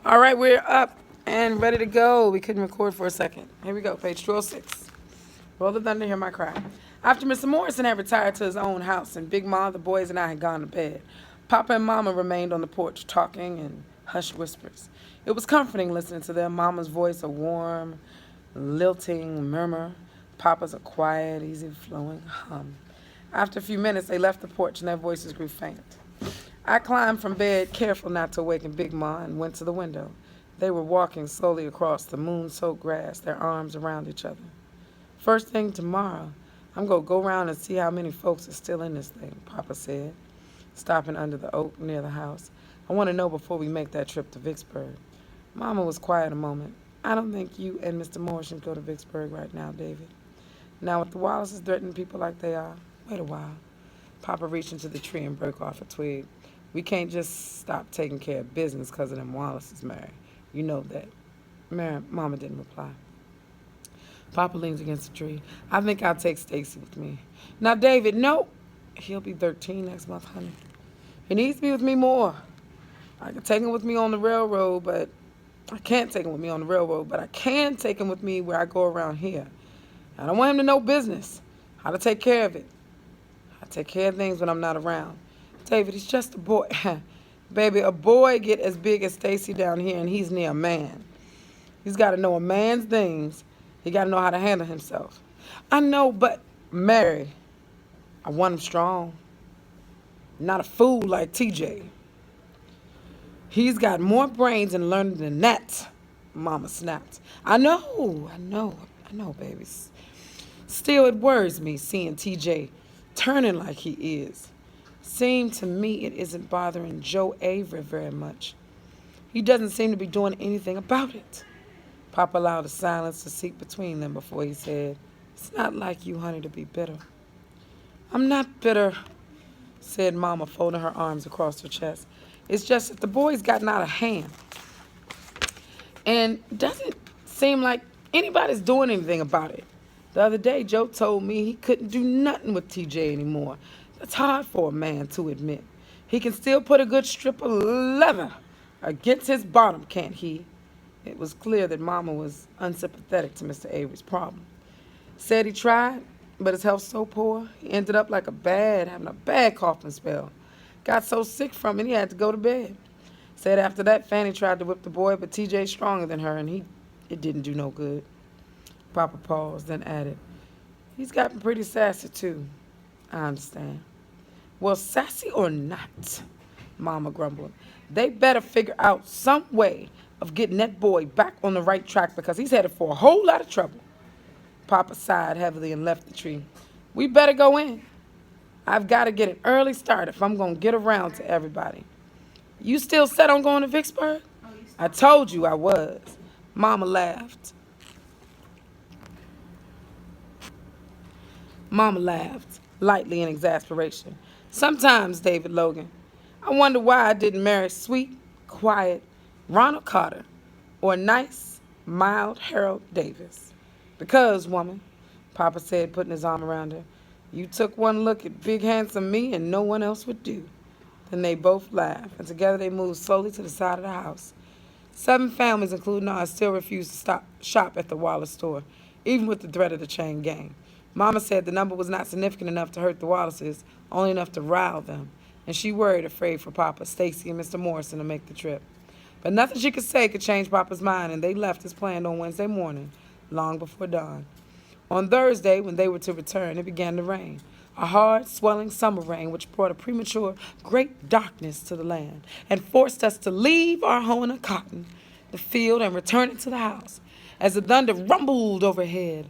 All right, we're up and ready to go. We couldn't record for a second. Here we go, page 206. Roll the thunder, hear my cry. After Mr. Morrison had retired to his own house and Big Ma, the boys, and I had gone to bed, Papa and Mama remained on the porch talking in hushed whispers. It was comforting listening to their Mama's voice, a warm, lilting murmur. Papa's a quiet, easy-flowing hum. After a few minutes, they left the porch and their voices grew faint. I climbed from bed, careful not to awaken Big Ma, and went to the window. They were walking slowly across the moon-soaked grass, their arms around each other. First thing tomorrow, I'm going to go around and see how many folks are still in this thing, Papa said, stopping under the oak near the house. I want to know before we make that trip to Vicksburg. Mama was quiet a moment. I don't think you and Mr. Morrison go to Vicksburg right now, David. Now, with the Wallaces threatening people like they are, wait a while. Papa reached into the tree and broke off a twig. We can't just stop taking care of business because of them Wallaces, Mary. You know that. Mama didn't reply. Papa leans against the tree. I think I'll take Stacy with me. Now, David, no. He'll be 13 next month, honey. He needs to be with me more. I can take him with me on the railroad, but I can't take him with me on the railroad, but I can take him with me where I go around here. I don't want him to know business, how to take care of it. I take care of things when I'm not around. David, he's just a boy. Baby, a boy get as big as Stacy down here, and he's near a man. He's got to know a man's things. He got to know how to handle himself. I know, but Mary, I want him strong. Not a fool like TJ. He's got more brains and learning than that, Mama snapped. I know, babies. Still, it worries me seeing TJ turning like he is. Seemed to me it isn't bothering Joe Avery very much. He doesn't seem to be doing anything about it. Papa allowed a silence to seep between them before he said, It's not like you, honey, to be bitter. I'm not bitter, said Mama, folding her arms across her chest. It's just that the boy's gotten out of hand. And it doesn't seem like anybody's doing anything about it. The other day, Joe told me he couldn't do nothing with TJ anymore. That's hard for a man to admit. He can still put a good strip of leather against his bottom, can't he? It was clear that Mama was unsympathetic to Mr. Avery's problem. Said he tried, but his health's so poor, he ended up like having a bad coughing spell. Got so sick from it, he had to go to bed. Said after that, Fanny tried to whip the boy, but TJ's stronger than her, and it didn't do no good. Papa paused, then added, He's gotten pretty sassy, too. I understand. Well, sassy or not, Mama grumbled, they better figure out some way of getting that boy back on the right track because he's headed for a whole lot of trouble. Papa sighed heavily and left the tree. We better go in. I've got to get an early start if I'm going to get around to everybody. You still set on going to Vicksburg? I told you I was. Mama laughed. Mama laughed, lightly in exasperation. Sometimes, David Logan, I wonder why I didn't marry sweet, quiet Ronald Carter or nice, mild Harold Davis. Because, woman, Papa said, putting his arm around her, you took one look at big, handsome me and no one else would do. Then they both laughed, and together they moved slowly to the side of the house. 7 families, including ours, still refused to shop at the Wallace store, even with the threat of the chain gang. Mama said the number was not significant enough to hurt the Wallaces, only enough to rile them, and she worried, afraid for Papa, Stacy, and Mr. Morrison to make the trip. But nothing she could say could change Papa's mind, and they left as planned on Wednesday morning, long before dawn. On Thursday, when they were to return, it began to rain. A hard, swelling summer rain which brought a premature great darkness to the land and forced us to leave our hoeing of cotton, the field, and return it to the house. As the thunder rumbled overhead,